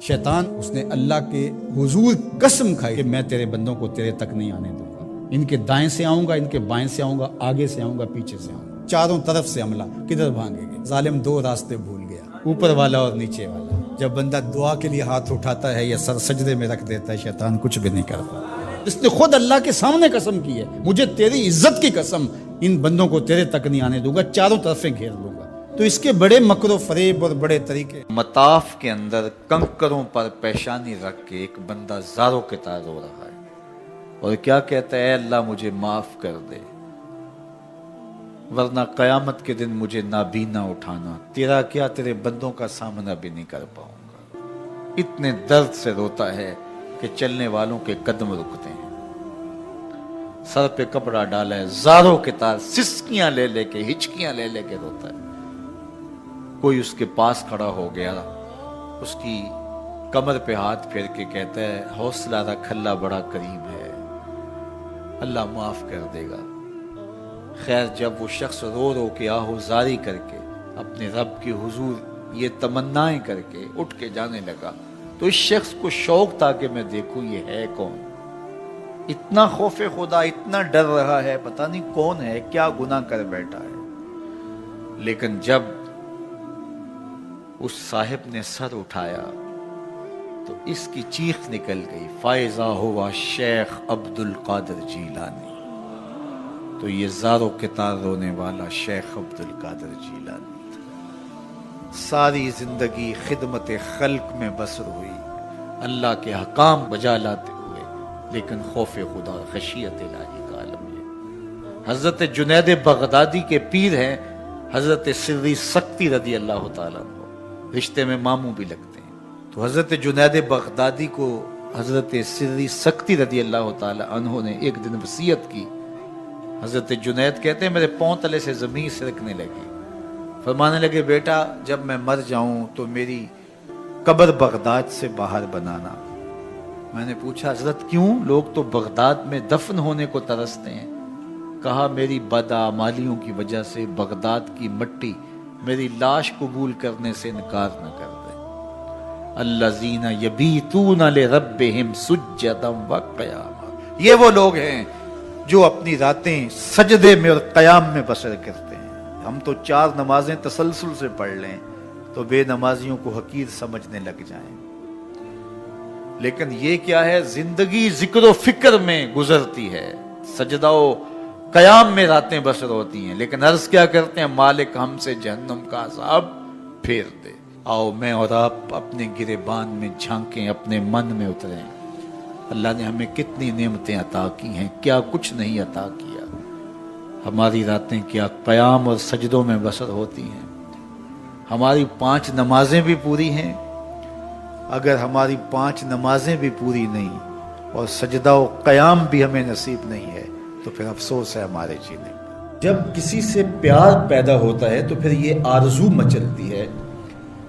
شیطان اس نے اللہ کے حضور قسم کھائی کہ میں تیرے بندوں کو تیرے تک نہیں آنے دوں گا، ان کے دائیں سے آؤں گا، ان کے بائیں سے آؤں گا، آگے سے آؤں گا، پیچھے سے آؤں گا، چاروں طرف سے حملہ۔ کدھر بھاگیں گے؟ ظالم دو راستے بھول گیا، اوپر والا اور نیچے والا۔ جب بندہ دعا کے لیے ہاتھ اٹھاتا ہے یا سر سجدے میں رکھ دیتا ہے، شیطان کچھ بھی نہیں کرتا۔ اس نے خود اللہ کے سامنے قسم کی ہے، مجھے تیری عزت کی قسم، ان بندوں کو تیرے تک نہیں آنے دوں گا، چاروں طرفیں گھیر لوں گا۔ تو اس کے بڑے مکر و فریب اور بڑے طریقے۔ مطاف کے اندر کنکروں پر پیشانی رکھ کے ایک بندہ زاروں کے طرح رو رہا ہے اور کیا کہتا ہے، اے اللہ مجھے معاف کر دے، ورنہ قیامت کے دن مجھے نابینا اٹھانا، تیرا کیا تیرے بندوں کا سامنا بھی نہیں کر پاؤں گا۔ اتنے درد سے روتا ہے کہ چلنے والوں کے قدم رکتے ہیں۔ سر پہ کپڑا ڈالا ہے، زاروں کے طرح سسکیاں لے لے کے، ہچکیاں لے لے کے روتا ہے۔ کوئی اس کے پاس کھڑا ہو گیا، اس کی کمر پہ ہاتھ پھیر کے کہتا ہے، حوصلہ رکھ، اللہ بڑا کریم ہے، اللہ معاف کر دے گا۔ خیر جب وہ شخص رو رو کے آہوزاری کر کے اپنے رب کے حضور یہ تمنائیں کر کے اٹھ کے جانے لگا، تو اس شخص کو شوق تھا کہ میں دیکھوں یہ ہے کون، اتنا خوف خدا، اتنا ڈر رہا ہے، پتہ نہیں کون ہے، کیا گناہ کر بیٹھا ہے۔ لیکن جب اس صاحب نے سر اٹھایا تو اس کی چیخ نکل گئی، فائزہ ہوا شیخ عبد القادر جیلانی۔ تو یہ زاروں کے تار رونے والا شیخ عبد القادر جیلانی تھا۔ ساری زندگی خدمت خلق میں بسر ہوئی، اللہ کے حکام بجا لاتے ہوئے، لیکن خوف خدا، خشیت الہی کا عالم ہے۔ حضرت جنید بغدادی کے پیر ہیں حضرت سری سکتی رضی اللہ تعالیٰ عنہ، رشتے میں ماموں بھی لگتے ہیں۔ تو حضرت جنید بغدادی کو حضرت سری سکتی رضی اللہ تعالیٰ عنہ نے ایک دن وصیت کی۔ حضرت جنید کہتے ہیں میرے پاؤں تلے سے زمین سرکنے لگی، فرمانے لگے بیٹا جب میں مر جاؤں تو میری قبر بغداد سے باہر بنانا۔ میں نے پوچھا حضرت کیوں؟ لوگ تو بغداد میں دفن ہونے کو ترستے ہیں۔ کہا میری بدعمالیوں کی وجہ سے بغداد کی مٹی میری لاش قبول کرنے سے انکار نہ کر دے۔ الذین یبیتون لربہم سجدا وقیاما، یہ وہ لوگ ہیں جو اپنی راتیں سجدے میں اور قیام میں بسر کرتے ہیں۔ ہم تو 4 نمازیں تسلسل سے پڑھ لیں تو بے نمازیوں کو حقیر سمجھنے لگ جائیں، لیکن یہ کیا ہے، زندگی ذکر و فکر میں گزرتی ہے، سجدہ و قیام میں راتیں بسر ہوتی ہیں، لیکن عرض کیا کرتے ہیں، مالک ہم سے جہنم کا عذاب پھیر دے۔ آؤ میں اور آپ اپنے گریبان میں جھانکیں، اپنے من میں اتریں، اللہ نے ہمیں کتنی نعمتیں عطا کی ہیں، کیا کچھ نہیں عطا کیا۔ ہماری راتیں کیا قیام اور سجدوں میں بسر ہوتی ہیں۔ ہماری 5 نمازیں بھی پوری ہیں، اگر ہماری 5 نمازیں بھی پوری نہیں اور سجدہ و قیام بھی ہمیں نصیب نہیں ہے تو پھر افسوس ہے ہمارے جینے پر۔ جب کسی سے پیار پیدا ہوتا ہے تو پھر یہ آرزو مچلتی ہے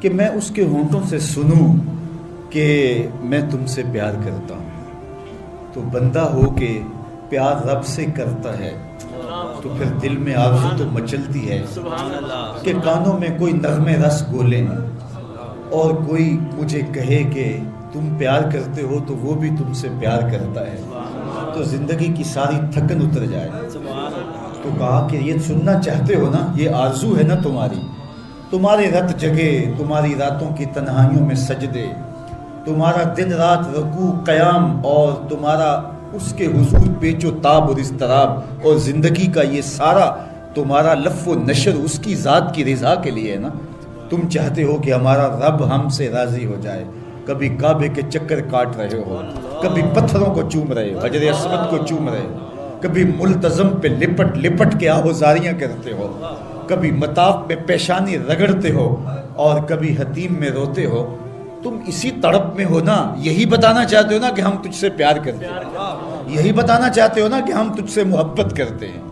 کہ میں اس کے ہونٹوں سے سنوں کہ میں تم سے پیار کرتا ہوں۔ تو بندہ ہو کے پیار رب سے کرتا ہے تو پھر دل میں آرزو تو مچلتی ہے کہ کانوں میں کوئی نغمے رس گولیں اور کوئی مجھے کہے کہ تم پیار کرتے ہو تو وہ بھی تم سے پیار کرتا ہے، تو زندگی کی ساری تھکن اتر جائے۔ تو کہا کہ یہ سننا چاہتے ہو نا، یہ آرزو ہے نا تمہاری، تمہارے رت جگے، تمہاری راتوں کی تنہائیوں میں سجدے، تمہارا دن رات رکوع قیام، اور تمہارا اس کے حضور پیچ و تاب اور اضطراب، اور زندگی کا یہ سارا تمہارا لف و نشر اس کی ذات کی رضا کے لیے ہے نا۔ تم چاہتے ہو کہ ہمارا رب ہم سے راضی ہو جائے، کبھی کعبے کے چکر کاٹ رہے ہو، کبھی پتھروں کو چوم رہے ہو، حجر اسود کو چوم رہے ہو، کبھی ملتزم پہ لپٹ لپٹ کے آہوزاریاں کرتے ہو، کبھی مطاف میں پیشانی رگڑتے ہو اور کبھی حتیم میں روتے ہو۔ تم اسی تڑپ میں ہو نا، یہی بتانا چاہتے ہو نا کہ ہم تجھ سے پیار کرتے ہیں، یہی بتانا چاہتے ہو نا کہ ہم تجھ سے محبت کرتے ہیں۔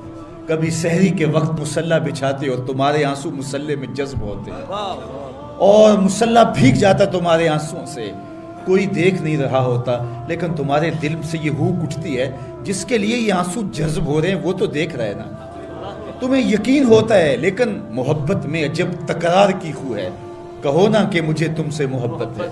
کبھی سحری کے وقت مصلی بچھاتے ہو، تمہارے آنسو مصلی میں جذب ہوتے ہیں اور مصلی بھیگ جاتا تمہارے آنسوؤں سے، کوئی دیکھ نہیں رہا ہوتا، لیکن تمہارے دل سے یہ ہوک اٹھتی ہے جس کے لیے یہ آنسو جذب ہو رہے ہیں وہ تو دیکھ رہے نا۔ تمہیں یقین ہوتا ہے لیکن محبت میں عجب تکرار کی خو ہے، کہو نا کہ مجھے تم سے محبت ہے۔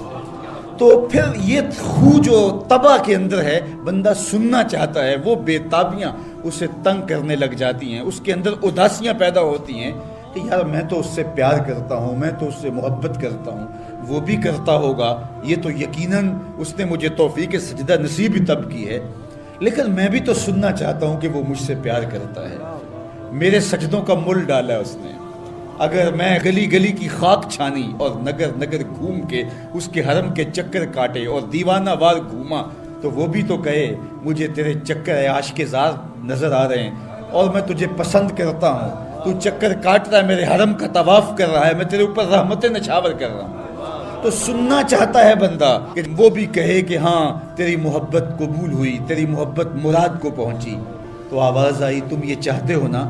تو پھر یہ خو جو طبع کے اندر ہے، بندہ سننا چاہتا ہے، وہ بےتابیاں اسے تنگ کرنے لگ جاتی ہیں، اس کے اندر اداسیاں پیدا ہوتی ہیں کہ یار میں تو اس سے پیار کرتا ہوں، میں تو اس سے محبت کرتا ہوں، وہ بھی کرتا ہوگا، یہ تو یقیناً اس نے مجھے توفیق سجدہ نصیب ہی تب کی ہے، لیکن میں بھی تو سننا چاہتا ہوں کہ وہ مجھ سے پیار کرتا ہے، میرے سجدوں کا مل ڈالا ہے اس نے، اگر میں گلی گلی کی خاک چھانی اور نگر نگر گھوم کے اس کے حرم کے چکر کاٹے اور دیوانہ وار گھوما تو وہ بھی تو کہے مجھے تیرے چکر عاشق زار نظر آ رہے ہیں اور میں تجھے پسند کرتا ہوں، تو چکر کاٹ رہا ہے، میرے حرم کا طواف کر رہا ہے، میں تیرے اوپر رحمتیں نچھاور کر رہا ہوں، تو سننا چاہتا ہے بندہ کہ وہ بھی کہے کہ ہاں تیری محبت قبول ہوئی، تیری محبت مراد کو پہنچی۔ تو آواز آئی تم یہ چاہتے ہو نا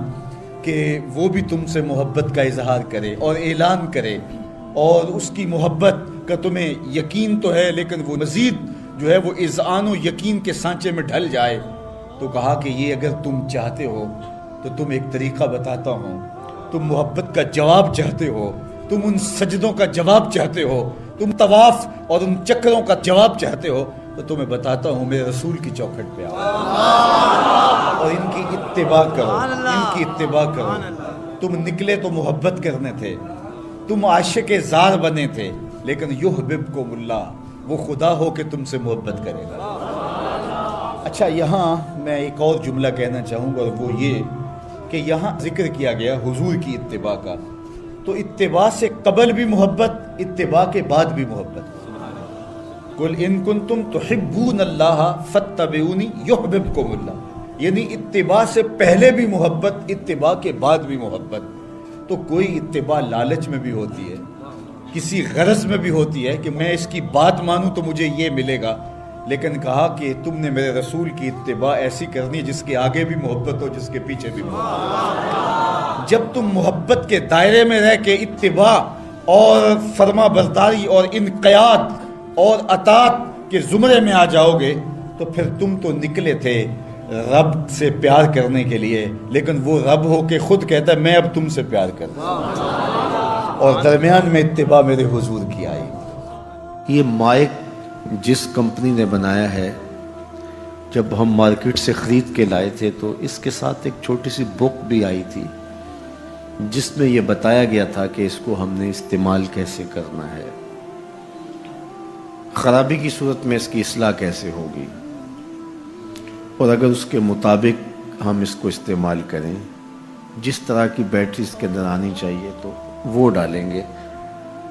کہ وہ بھی تم سے محبت کا اظہار کرے اور اعلان کرے، اور اس کی محبت کا تمہیں یقین تو ہے لیکن وہ مزید جو ہے وہ اذعان و یقین کے سانچے میں ڈھل جائے، تو کہا کہ یہ اگر تم چاہتے ہو تو تم ایک طریقہ بتاتا ہوں، تم محبت کا جواب چاہتے ہو، تم ان سجدوں کا جواب چاہتے ہو، تم طواف اور ان چکروں کا جواب چاہتے ہو، تو تمہیں بتاتا ہوں میرے رسول کی چوکھٹ پہ آؤ اور ان کی اتباع کرو، ان کی اتباع کرو۔ تم نکلے تو محبت کرنے تھے، تم عاشق زار بنے تھے، لیکن یحببکم اللہ، وہ خدا ہو کہ تم سے محبت کرے گا۔ اچھا، یہاں میں ایک اور جملہ کہنا چاہوں گا، اور وہ یہ کہ یہاں ذکر کیا گیا حضور کی اتباع کا، تو اتباع سے قبل بھی محبت، اتباع کے بعد بھی محبت۔ قل ان کنتم تحبون اللہ فاتبعونی یحببکم اللہ، یعنی اتباع سے پہلے بھی محبت، اتباع کے بعد بھی محبت۔ تو کوئی اتباع لالچ میں بھی ہوتی ہے، کسی غرض میں بھی ہوتی ہے کہ میں اس کی بات مانوں تو مجھے یہ ملے گا، لیکن کہا کہ تم نے میرے رسول کی اتباع ایسی کرنی جس کے آگے بھی محبت ہو، جس کے پیچھے بھی محبت۔ جب تم محبت کے دائرے میں رہ کے اتباع اور فرما برداری اور انقیاد اور اطاعت کے زمرے میں آ جاؤ گے تو پھر تم تو نکلے تھے رب سے پیار کرنے کے لیے، لیکن وہ رب ہو کے خود کہتا ہے میں اب تم سے پیار کرتا ہوں، اور درمیان میں اتباع میرے حضور کی آئی۔ یہ مائک جس کمپنی نے بنایا ہے، جب ہم مارکیٹ سے خرید کے لائے تھے تو اس کے ساتھ ایک چھوٹی سی بک بھی آئی تھی جس میں یہ بتایا گیا تھا کہ اس کو ہم نے استعمال کیسے کرنا ہے، خرابی کی صورت میں اس کی اصلاح کیسے ہوگی، اور اگر اس کے مطابق ہم اس کو استعمال کریں، جس طرح کی بیٹری اس کے اندر آنی چاہیے تو وہ ڈالیں گے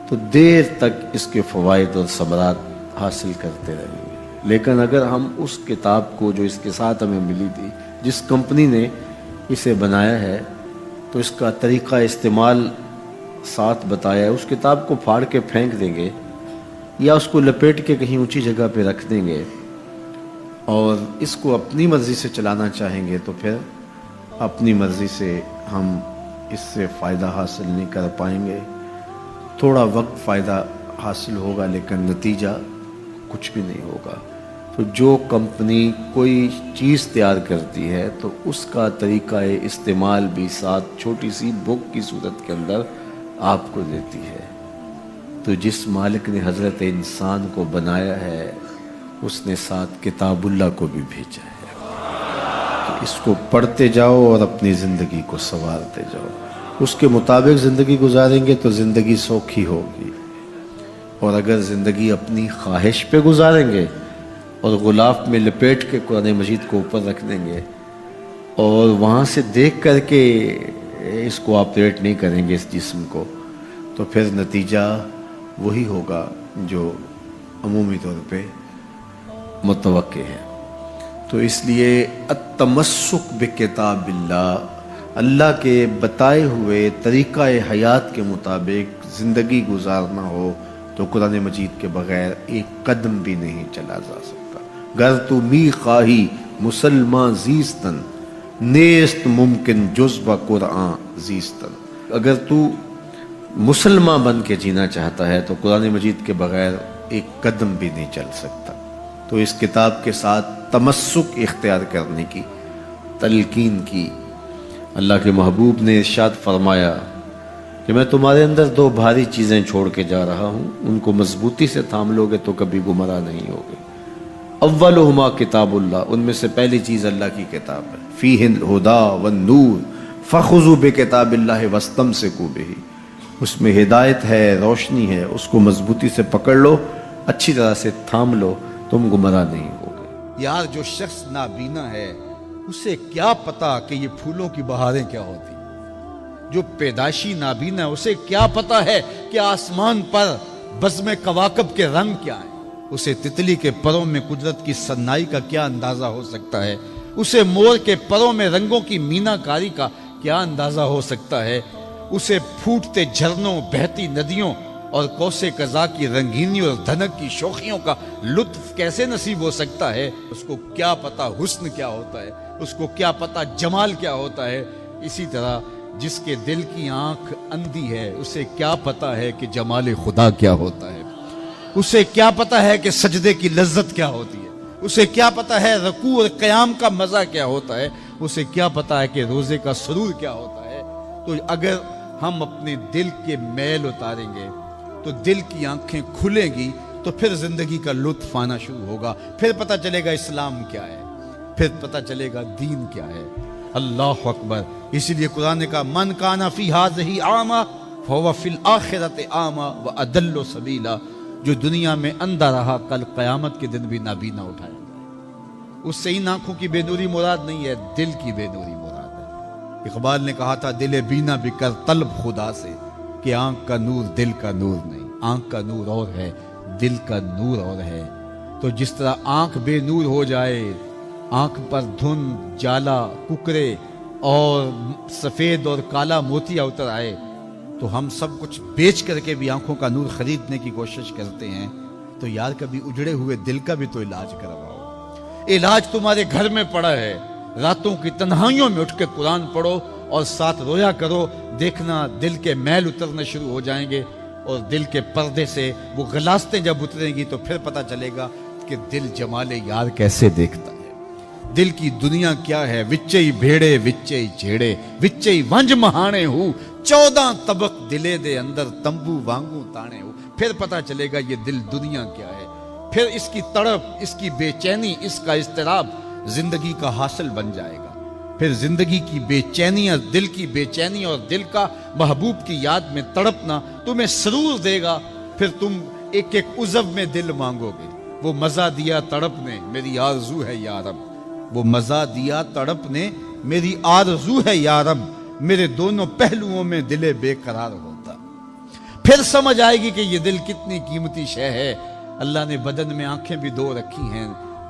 تو دیر تک اس کے فوائد اور ثمرات حاصل کرتے رہیں گے۔ لیکن اگر ہم اس کتاب کو جو اس کے ساتھ ہمیں ملی تھی، جس کمپنی نے اسے بنایا ہے، تو اس کا طریقہ استعمال ساتھ بتایا ہے، اس کتاب کو پھاڑ کے پھینک دیں گے یا اس کو لپیٹ کے کہیں اونچی جگہ پہ رکھ دیں گے اور اس کو اپنی مرضی سے چلانا چاہیں گے تو پھر اپنی مرضی سے ہم اس سے فائدہ حاصل نہیں کر پائیں گے۔ تھوڑا وقت فائدہ حاصل ہوگا لیکن نتیجہ کچھ بھی نہیں ہوگا۔ تو جو کمپنی کوئی چیز تیار کرتی ہے تو اس کا طریقہ استعمال بھی ساتھ چھوٹی سی بک کی صورت کے اندر آپ کو دیتی ہے۔ تو جس مالک نے حضرت انسان کو بنایا ہے اس نے ساتھ کتاب اللہ کو بھی بھیجا ہے، تو اس کو پڑھتے جاؤ اور اپنی زندگی کو سنوارتے جاؤ، اس کے مطابق زندگی گزاریں گے تو زندگی سوکھی ہوگی، اور اگر زندگی اپنی خواہش پہ گزاریں گے اور غلاف میں لپیٹ کے قرآن مجید کو اوپر رکھ دیں گے اور وہاں سے دیکھ کر کے اس کو آپریٹ نہیں کریں گے اس جسم کو، تو پھر نتیجہ وہی ہوگا جو عمومی طور پہ متوقع ہے۔ تو اس لیے التمسک بکتاب اللہ، اللہ کے بتائے ہوئے طریقہ حیات کے مطابق زندگی گزارنا ہو تو قرآن مجید کے بغیر ایک قدم بھی نہیں چلا جا سکتا۔ گر تو می خواہی مسلمان زیستن، نیست ممکن جز با قرآن زیستن، اگر تو مسلمان بن کے جینا چاہتا ہے تو قرآن مجید کے بغیر ایک قدم بھی نہیں چل سکتا۔ تو اس کتاب کے ساتھ تمسک اختیار کرنے کی تلقین کی۔ اللہ کے محبوب نے ارشاد فرمایا کہ میں تمہارے اندر دو بھاری چیزیں چھوڑ کے جا رہا ہوں، ان کو مضبوطی سے تھام لو گے تو کبھی گمراہ نہیں ہوگے۔ اولہما کتاب اللہ، ان میں سے پہلی چیز اللہ کی کتاب ہے، فیہ الہدی والنور فخذوا بکتاب اللہ واستمسکوا بہ، اس میں ہدایت ہے، روشنی ہے، اس کو مضبوطی سے پکڑ لو، اچھی طرح سے تھام لو، تم گمراہ نہیں ہوگے۔ یار جو شخص نابینا ہے اسے کیا پتا کہ یہ پھولوں کی بہاریں کیا ہوتی، جو پیدائشی نابینا ہے اسے کیا پتا ہے کہ آسمان پر بزم کواکب کے رنگ کیا ہیں، اسے تتلی کے پروں میں قدرت کی صنائی کا کیا اندازہ ہو سکتا ہے، اسے مور کے پروں میں رنگوں کی مینا کاری کا کیا اندازہ ہو سکتا ہے، اسے پھوٹتے جھرنوں، بہتی ندیوں اور کوسے قضا کی رنگینی اور دھنک کی شوخیوں کا لطف کیسے نصیب ہو سکتا ہے، اس کو کیا پتا حسن کیا ہوتا ہے، اس کو کیا پتا جمال کیا ہوتا ہے۔ اسی طرح جس کے دل کی آنکھ اندھی ہے اسے کیا پتا ہے کہ جمال خدا کیا ہوتا ہے، اسے کیا پتا ہے کہ سجدے کی لذت کیا ہوتی ہے، اسے کیا پتا ہے رکوع اور قیام کا مزہ کیا ہوتا ہے، اسے کیا پتا ہے کہ روزے کا سرور کیا ہوتا ہے۔ تو اگر ہم اپنے دل کے میل اتاریں گے تو دل کی آنکھیں کھلیں گی، تو پھر زندگی کا لطف آنا شروع ہوگا، پھر پتہ چلے گا اسلام کیا ہے، پھر پتہ چلے گا دین کیا ہے۔ اللہ اکبر۔ اسی لیے قرآن نے کہا من کان فی ہذہ اعمی فہو فی الآخرۃ اعمی واضل سبیلا، جو دنیا میں اندھا رہا کل قیامت کے دن بھی نابینا اٹھایا جائے۔ اس سے ان آنکھوں کی بے نوری مراد نہیں ہے، دل کی بے نوری مراد ہے۔ اقبال نے کہا تھا دل بینا بھی کر طلب خدا سے، کہ آنکھ کا نور دل کا نور نہیں، آنکھ کا نور اور ہے، دل کا نور اور ہے۔ تو جس طرح آنکھ بے نور ہو جائے، آنکھ پر دھند، جالا، ککرے اور سفید اور کالا موتیا اتر آئے، تو ہم سب کچھ بیچ کر کے بھی آنکھوں کا نور خریدنے کی کوشش کرتے ہیں۔ تو یار کبھی اجڑے ہوئے دل کا بھی تو علاج کرواؤ۔ علاج تمہارے گھر میں پڑا ہے، راتوں کی تنہائیوں میں اٹھ کے قرآن پڑھو اور ساتھ رویا کرو، دیکھنا دل کے میل اترنا شروع ہو جائیں گے، اور دل کے پردے سے وہ غلاستیں جب اتریں گی تو پھر پتہ چلے گا کہ دل جمال یار کیسے دیکھتا ہے، دل کی دنیا کیا ہے۔ وچئی بھیڑے وچئی جھیڑے وچئی ونج مہانے ہو، 14 طبق دلے دے اندر تمبو وانگو تانے ہو، پھر پتہ چلے گا یہ دل دنیا کیا ہے۔ پھر اس کی تڑپ، اس کی بے چینی، اس کا اضطراب زندگی کا حاصل بن جائے گا۔ پھر زندگی کی بے چینی اور دل کی بے چینی اور دل کا محبوب کی یاد میں تڑپنا تمہیں سرور دے گا۔ پھر تم ایک ایک عضو میں دل مانگو گے، وہ مزہ دیا تڑپ نے میری آرزو ہے یا رب، وہ مزہ دیا تڑپ نے میری آرزو ہے یا رب، میرے دونوں پہلوؤں میں دل بے قرار ہوتا۔ پھر سمجھ آئے گی کہ یہ دل کتنی قیمتی شے ہے۔ اللہ نے بدن میں آنکھیں بھی دو رکھی ہیں،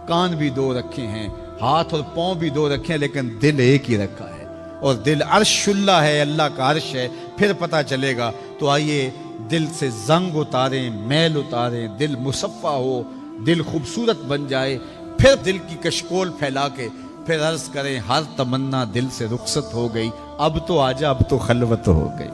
کان بھی دو رکھے ہیں، ہاتھ اور پاؤں بھی دو رکھے ہیں، لیکن دل ایک ہی رکھا ہے، اور دل عرش اللہ ہے، اللہ کا عرش ہے۔ پھر پتہ چلے گا۔ تو آئیے دل سے زنگ اتاریں، میل اتاریں، دل مصفا ہو، دل خوبصورت بن جائے، پھر دل کی کشکول پھیلا کے پھر عرض کریں ہر تمنا دل سے رخصت ہو گئی، اب تو آجا، اب تو خلوت ہو گئی۔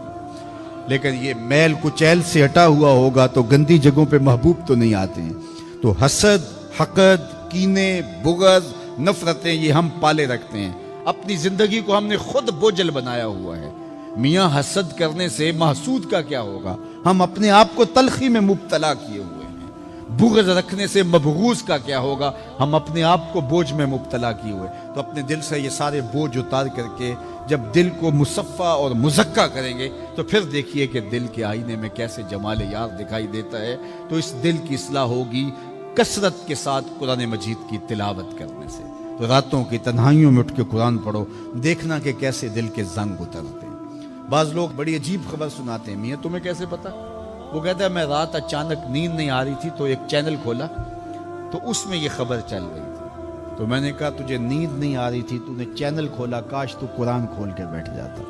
لیکن یہ میل کچیل سے ہٹا ہوا ہوگا تو گندی جگہوں پہ محبوب تو نہیں آتے ہیں۔ تو حسد، حقد، کینے، بغض، نفرتیں یہ ہم پالے رکھتے ہیں، اپنی زندگی کو ہم نے خود بوجھل بنایا ہوا ہے۔ میاں حسد کرنے سے محسود کا کیا ہوگا؟ ہم اپنے آپ کو تلخی میں مبتلا کیے ہوئے ہیں۔ بغض رکھنے سے مبغوض کا کیا ہوگا؟ ہم اپنے آپ کو بوجھ میں مبتلا کیے ہوئے۔ تو اپنے دل سے یہ سارے بوجھ اتار کر کے جب دل کو مصفا اور مزکا کریں گے تو پھر دیکھیے کہ دل کے آئینے میں کیسے جمال یار دکھائی دیتا ہے۔ تو اس دل کی اصلاح ہوگی کثرت کے ساتھ قرآن مجید کی تلاوت کرنے سے۔ تو راتوں کی تنہائیوں میں اٹھ کے قرآن پڑھو، دیکھنا کہ کیسے دل کے زنگ اترتے ہیں۔ بعض لوگ بڑی عجیب خبر سناتے ہیں، میاں تمہیں کیسے پتا؟ وہ کہتا ہے میں رات اچانک نیند نہیں آ رہی تھی تو ایک چینل کھولا تو اس میں یہ خبر چل رہی تھی۔ تو میں نے کہا تجھے نیند نہیں آ رہی تھی، تو نے چینل کھولا، کاش تو قرآن کھول کے بیٹھ جاتا،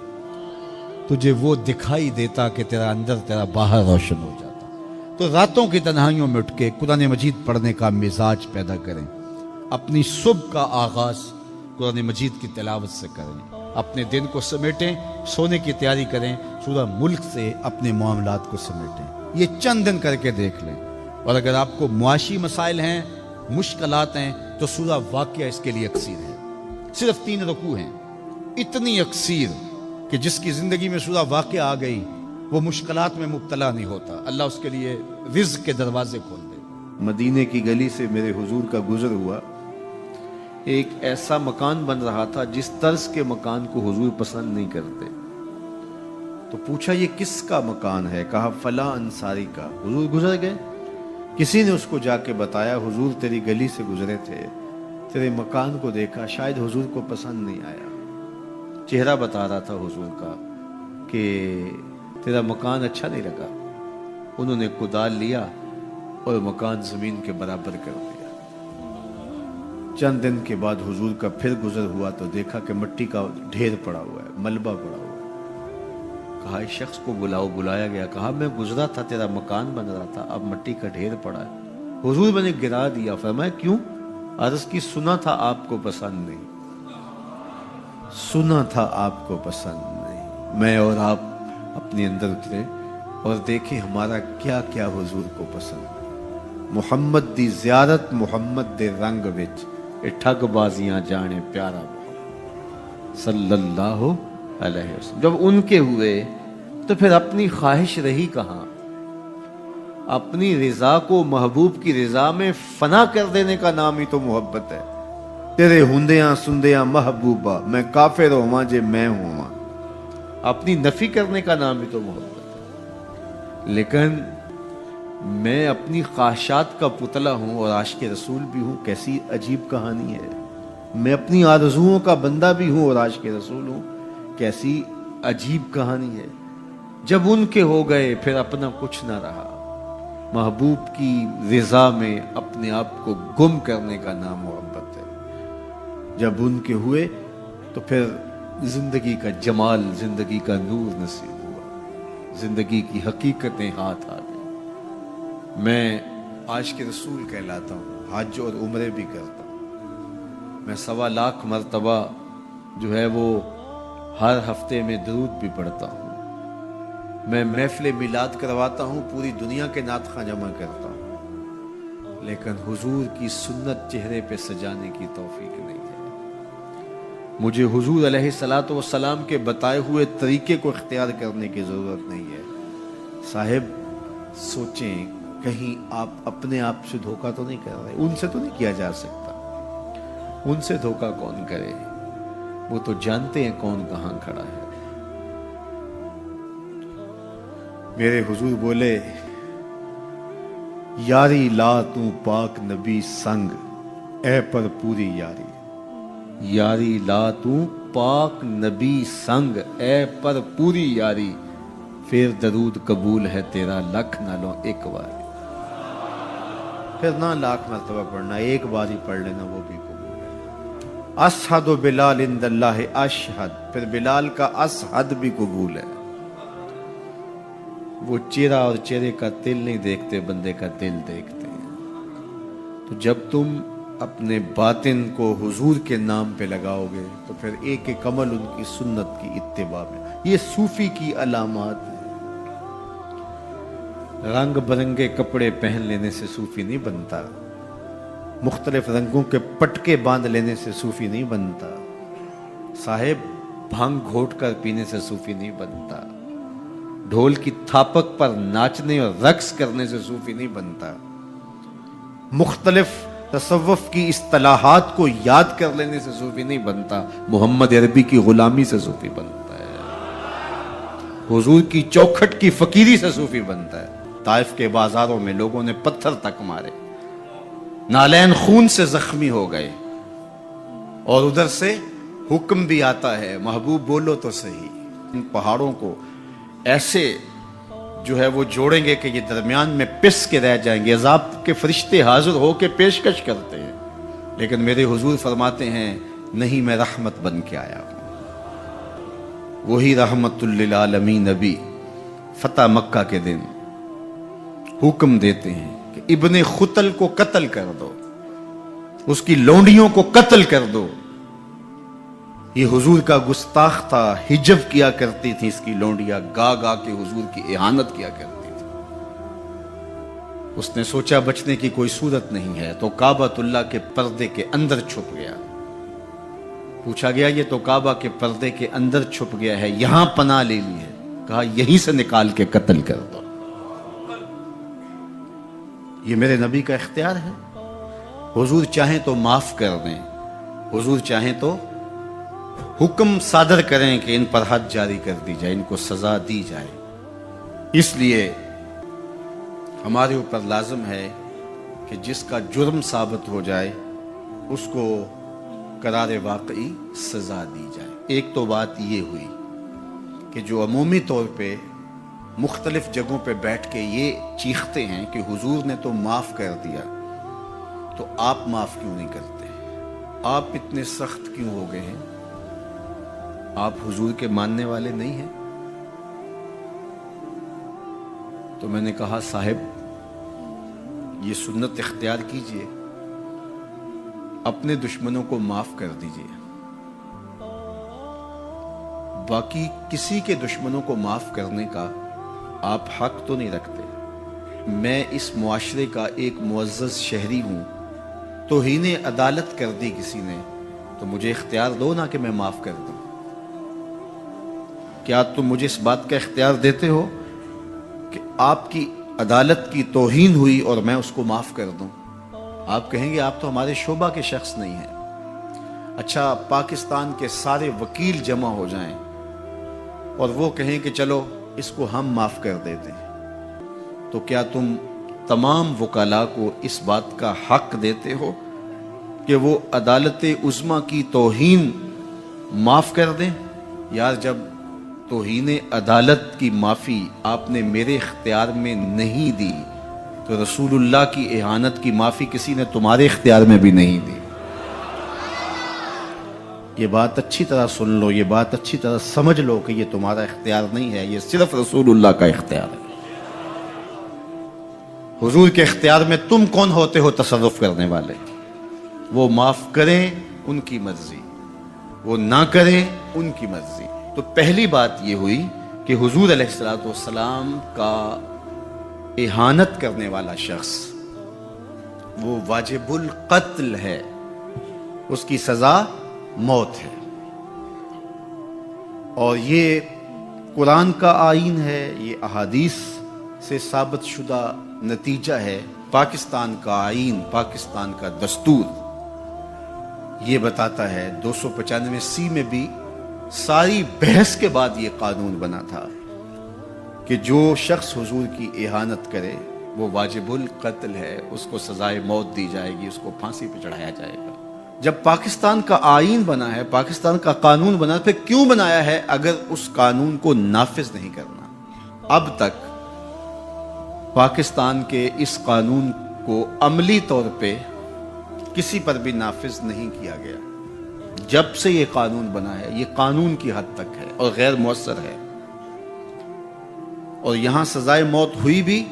تجھے وہ دکھائی دیتا کہ تیرا اندر تیرا باہر روشن ہو جاتا۔ تو راتوں کی تنہائیوں میں اٹھ کے قرآن مجید پڑھنے کا مزاج پیدا کریں، اپنی صبح کا آغاز قرآن مجید کی تلاوت سے کریں، اپنے دن کو سمیٹیں، سونے کی تیاری کریں، سورہ ملک سے اپنے معاملات کو سمیٹیں۔ یہ چند دن کر کے دیکھ لیں۔ اور اگر آپ کو معاشی مسائل ہیں، مشکلات ہیں، تو سورہ واقعہ اس کے لیے اکسیر ہے۔ صرف 3 رکوع ہیں، اتنی اکسیر کہ جس کی زندگی میں سورہ واقعہ آ گئی وہ مشکلات میں مبتلا نہیں ہوتا، اللہ اس کے لیے رزق کے دروازے کھول دے۔ مدینے کی گلی سے میرے حضور کا گزر ہوا، ایک ایسا مکان بن رہا تھا جس طرز کے مکان کو حضور پسند نہیں کرتے۔ تو پوچھا یہ کس کا مکان ہے؟ کہا فلاں انصاری کا۔ حضور گزر گئے، کسی نے اس کو جا کے بتایا حضور تیری گلی سے گزرے تھے، تیرے مکان کو دیکھا، شاید حضور کو پسند نہیں آیا۔ چہرہ بتا رہا تھا حضور کا کہ تیرا مکان اچھا نہیں لگا۔ انہوں نے کدال لیا اور مکان زمین کے برابر کر دیا۔ چند دن کے بعد حضور کا پھر گزر ہوا تو دیکھا کہ مٹی کا ڈھیر پڑا ہوا ہے، ملبہ پڑا ہوا ہے۔ کہا اس شخص کو بلاؤ، بلایا گیا، کہا میں گزرا تھا، تیرا مکان بن رہا تھا، اب مٹی کا ڈھیر پڑا ہے۔ حضور میں نے گرا دیا۔ فرمایا کیوں؟ عرض کی سنا تھا آپ کو پسند نہیں، سنا تھا آپ کو پسند نہیں۔ میں اور آپ اپنے اندر اترے اور دیکھیں ہمارا کیا کیا حضور کو پسند۔ محمد دی زیارت محمد دے رنگ وچ اے ٹھگ بازیاں جانے پیارا محمد صلی اللہ علیہ وسلم۔ جب ان کے ہوئے تو پھر اپنی خواہش رہی کہاں؟ اپنی رضا کو محبوب کی رضا میں فنا کر دینے کا نام ہی تو محبت ہے۔ تیرے ہندیاں سندیاں محبوبہ، میں کافر ہواں جے میں ہواں، اپنی نفی کرنے کا نام ہی تو محبت ہے۔ لیکن میں اپنی خواہشات کا پتلا ہوں اور عاشق رسول بھی ہوں، کیسی عجیب کہانی ہے۔ میں اپنی آرزوؤں کا بندہ بھی ہوں اور عاشق رسول ہوں، کیسی عجیب کہانی ہے۔ جب ان کے ہو گئے پھر اپنا کچھ نہ رہا۔ محبوب کی رضا میں اپنے آپ کو گم کرنے کا نام محبت ہے۔ جب ان کے ہوئے تو پھر زندگی کا جمال، زندگی کا نور نصیب ہوا، زندگی کی حقیقتیں ہاتھ آ گئی۔ میں عاشق رسول کہلاتا ہوں، حج اور عمرے بھی کرتا ہوں۔ میں 1.25 لاکھ مرتبہ جو ہے وہ ہر ہفتے میں درود بھی پڑھتا ہوں۔ میں محفل میلاد کرواتا ہوں، پوری دنیا کے نعت خواں جمع کرتا ہوں، لیکن حضور کی سنت چہرے پہ سجانے کی توفیق نہیں ہے۔ مجھے حضور علیہ الصلوۃ والسلام کے بتائے ہوئے طریقے کو اختیار کرنے کی ضرورت نہیں ہے۔ صاحب سوچیں کہیں آپ اپنے آپ سے دھوکہ تو نہیں کر رہے؟ ان سے تو نہیں کیا جا سکتا، ان سے دھوکہ کون کرے؟ وہ تو جانتے ہیں کون کہاں کھڑا ہے۔ میرے حضور بولے یاری لا تو پاک نبی سنگ، اے پر پوری یاری، یاری لا تو پاک نبی سنگ، اے پر پوری یاری، پھر درود قبول ہے تیرا لکھ نہ لو ایک بار۔ پھر نہ لاکھ مرتبہ پڑھنا، ایک بار ہی پڑھ لینا وہ بھی قبول ہے۔ اشہد بلال عند اللہ اشہد، پھر بلال کا اشہد بھی قبول ہے۔ وہ چہرہ اور چہرے کا دل نہیں دیکھتے، بندے کا دل دیکھتے ہیں۔ تو جب تم اپنے باطن کو حضور کے نام پہ لگاؤ گے تو پھر ایک ایک عمل ان کی سنت کی اتباع میں۔ یہ صوفی کی علامات ہیں۔ رنگ برنگے کپڑے پہن لینے سے صوفی نہیں بنتا، مختلف رنگوں کے پٹکے باندھ لینے سے صوفی نہیں بنتا، صاحب بھنگ گھوٹ کر پینے سے صوفی نہیں بنتا، ڈھول کی تھاپک پر ناچنے اور رقص کرنے سے صوفی نہیں بنتا، مختلف تصوف کی اصطلاحات کو یاد کر لینے سے صوفی نہیں بنتا، محمد عربی کی غلامی سے صوفی بنتا ہے، حضور کی چوکھٹ کی فقیری سے صوفی بنتا ہے۔ طائف کے بازاروں میں لوگوں نے پتھر تک مارے، نالین خون سے زخمی ہو گئے، اور ادھر سے حکم بھی آتا ہے محبوب بولو تو صحیح۔ ان پہاڑوں کو ایسے جو ہے وہ جوڑیں گے کہ یہ درمیان میں پس کے رہ جائیں گے، عذاب کے فرشتے حاضر ہو کے پیشکش کرتے ہیں، لیکن میرے حضور فرماتے ہیں نہیں، میں رحمت بن کے آیا ہوں۔ وہی رحمت للعالمین نبی فتح مکہ کے دن حکم دیتے ہیں کہ ابن خطل کو قتل کر دو، اس کی لونڈیوں کو قتل کر دو۔ یہ حضور کا گستاخ تھا، ہجب کیا کرتی تھی اس کی لونڈیاں، گا گا کے حضور کی اہانت کیا کرتی تھی۔ اس نے سوچا بچنے کی کوئی صورت نہیں ہے تو کعبۃ اللہ کے پردے کے اندر چھپ گیا۔ پوچھا گیا یہ تو کعبہ کے پردے کے اندر چھپ گیا ہے، یہاں پناہ لے لی ہے؟ کہا یہیں سے نکال کے قتل کر دو. یہ میرے نبی کا اختیار ہے. حضور چاہیں تو معاف کر دیں, حضور چاہیں تو حکم صادر کریں کہ ان پر حد جاری کر دی جائے, ان کو سزا دی جائے. اس لیے ہمارے اوپر لازم ہے کہ جس کا جرم ثابت ہو جائے اس کو قرار واقعی سزا دی جائے. ایک تو بات یہ ہوئی کہ جو عمومی طور پہ مختلف جگہوں پہ بیٹھ کے یہ چیختے ہیں کہ حضور نے تو معاف کر دیا, تو آپ معاف کیوں نہیں کرتے؟ آپ اتنے سخت کیوں ہو گئے ہیں؟ آپ حضور کے ماننے والے نہیں ہیں؟ تو میں نے کہا صاحب یہ سنت اختیار کیجئے, اپنے دشمنوں کو معاف کر دیجئے, باقی کسی کے دشمنوں کو معاف کرنے کا آپ حق تو نہیں رکھتے. میں اس معاشرے کا ایک معزز شہری ہوں, توہین عدالت کر دی کسی نے تو مجھے اختیار دو نا کہ میں معاف کر دوں. کیا تم مجھے اس بات کا اختیار دیتے ہو کہ آپ کی عدالت کی توہین ہوئی اور میں اس کو معاف کر دوں؟ آپ کہیں گے آپ تو ہمارے شعبہ کے شخص نہیں ہیں. اچھا پاکستان کے سارے وکیل جمع ہو جائیں اور وہ کہیں کہ چلو اس کو ہم معاف کر دیتے ہیں, تو کیا تم تمام وکلاء کو اس بات کا حق دیتے ہو کہ وہ عدالت عظمیٰ کی توہین معاف کر دیں؟ یار جب توہین عدالت کی معافی آپ نے میرے اختیار میں نہیں دی تو رسول اللہ کی اہانت کی معافی کسی نے تمہارے اختیار میں بھی نہیں دی. یہ بات اچھی طرح سن لو, یہ بات اچھی طرح سمجھ لو کہ یہ تمہارا اختیار نہیں ہے, یہ صرف رسول اللہ کا اختیار ہے. حضور کے اختیار میں تم کون ہوتے ہو تصرف کرنے والے؟ وہ معاف کریں ان کی مرضی, وہ نہ کریں ان کی مرضی. تو پہلی بات یہ ہوئی کہ حضور علیہ السلام کا اہانت کرنے والا شخص وہ واجب القتل ہے, اس کی سزا موت ہے. اور یہ قرآن کا آئین ہے, یہ احادیث سے ثابت شدہ نتیجہ ہے. پاکستان کا آئین, پاکستان کا دستور یہ بتاتا ہے, 295 میں بھی ساری بحث کے بعد یہ قانون بنا تھا کہ جو شخص حضور کی اہانت کرے وہ واجب القتل ہے, اس کو سزائے موت دی جائے گی, اس کو پھانسی پہ چڑھایا جائے گا. جب پاکستان کا آئین بنا ہے, پاکستان کا قانون بنا, پھر کیوں بنایا ہے اگر اس قانون کو نافذ نہیں کرنا؟ اب تک پاکستان کے اس قانون کو عملی طور پہ کسی پر بھی نافذ نہیں کیا گیا. جب سے یہ قانون بنا ہے یہ قانون کی حد تک ہے اور غیر مؤثر ہے. اور یہاں سزائے موت ہوئی بھی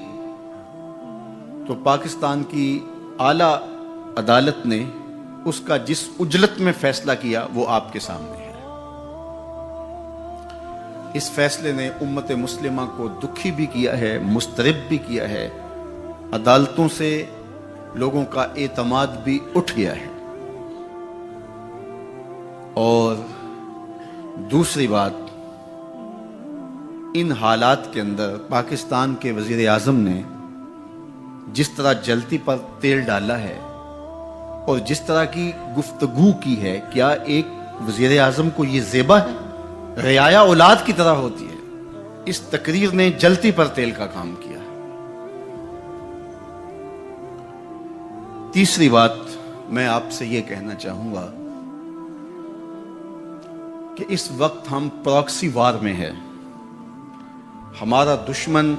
تو پاکستان کی اعلیٰ عدالت نے اس کا جس اجلت میں فیصلہ کیا وہ آپ کے سامنے ہے. اس فیصلے نے امت مسلمہ کو دکھی بھی کیا ہے, مضطرب بھی کیا ہے, عدالتوں سے لوگوں کا اعتماد بھی اٹھ گیا ہے. اور دوسری بات, ان حالات کے اندر پاکستان کے وزیر اعظم نے جس طرح جلتی پر تیل ڈالا ہے اور جس طرح کی گفتگو کی ہے, کیا ایک وزیر اعظم کو یہ زیبا ہے؟ رعایا اولاد کی طرح ہوتی ہے. اس تقریر نے جلتی پر تیل کا کام کیا. تیسری بات میں آپ سے یہ کہنا چاہوں گا کہ اس وقت ہم پراکسی وار میں ہیں. ہمارا دشمن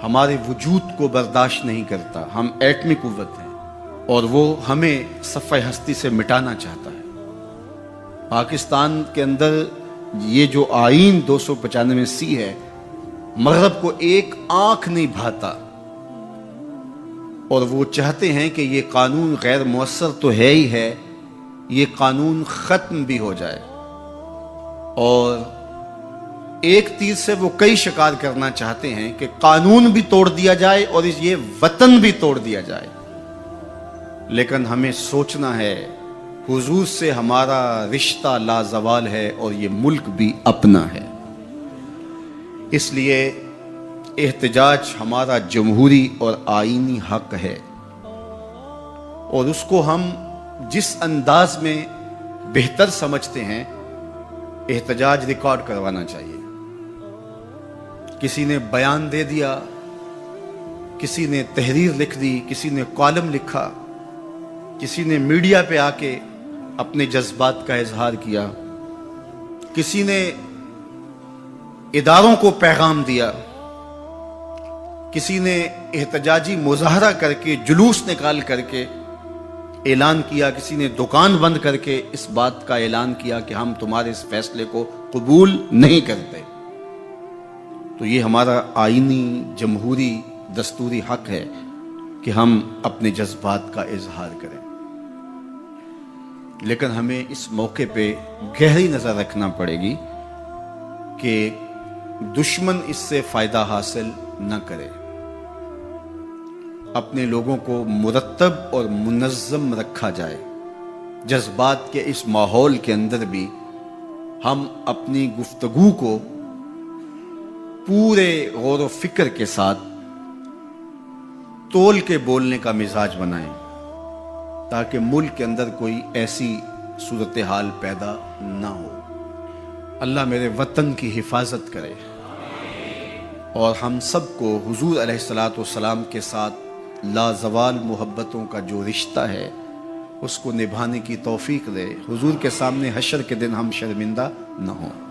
ہمارے وجود کو برداشت نہیں کرتا. ہم ایٹمی قوت ہیں اور وہ ہمیں صفحہ ہستی سے مٹانا چاہتا ہے. پاکستان کے اندر یہ جو آئین 295 ہے, مغرب کو ایک آنکھ نہیں بھاتا اور وہ چاہتے ہیں کہ یہ قانون غیر مؤثر تو ہے ہی ہے, یہ قانون ختم بھی ہو جائے. اور ایک تیر سے وہ کئی شکار کرنا چاہتے ہیں کہ قانون بھی توڑ دیا جائے اور یہ وطن بھی توڑ دیا جائے. لیکن ہمیں سوچنا ہے حضور سے ہمارا رشتہ لازوال ہے اور یہ ملک بھی اپنا ہے. اس لیے احتجاج ہمارا جمہوری اور آئینی حق ہے، اور اس کو ہم جس انداز میں بہتر سمجھتے ہیں احتجاج ریکارڈ کروانا چاہیے۔ کسی نے بیان دے دیا، کسی نے تحریر لکھ دی، کسی نے کالم لکھا، کسی نے میڈیا پہ آ کے اپنے جذبات کا اظہار کیا، کسی نے اداروں کو پیغام دیا، کسی نے احتجاجی مظاہرہ کر کے جلوس نکال کر کے اعلان کیا، کسی نے دکان بند کر کے اس بات کا اعلان کیا کہ ہم تمہارے اس فیصلے کو قبول نہیں کرتے۔ تو یہ ہمارا آئینی جمہوری دستوری حق ہے کہ ہم اپنے جذبات کا اظہار کریں، لیکن ہمیں اس موقع پہ گہری نظر رکھنا پڑے گی کہ دشمن اس سے فائدہ حاصل نہ کرے۔ اپنے لوگوں کو مرتب اور منظم رکھا جائے۔ جذبات کے اس ماحول کے اندر بھی ہم اپنی گفتگو کو پورے غور و فکر کے ساتھ تول کے بولنے کا مزاج بنائیں، تاکہ ملک کے اندر کوئی ایسی صورتحال پیدا نہ ہو۔ اللہ میرے وطن کی حفاظت کرے اور ہم سب کو حضور علیہ الصلوۃ والسلام کے ساتھ لازوال محبتوں کا جو رشتہ ہے اس کو نبھانے کی توفیق دے، حضور کے سامنے حشر کے دن ہم شرمندہ نہ ہوں۔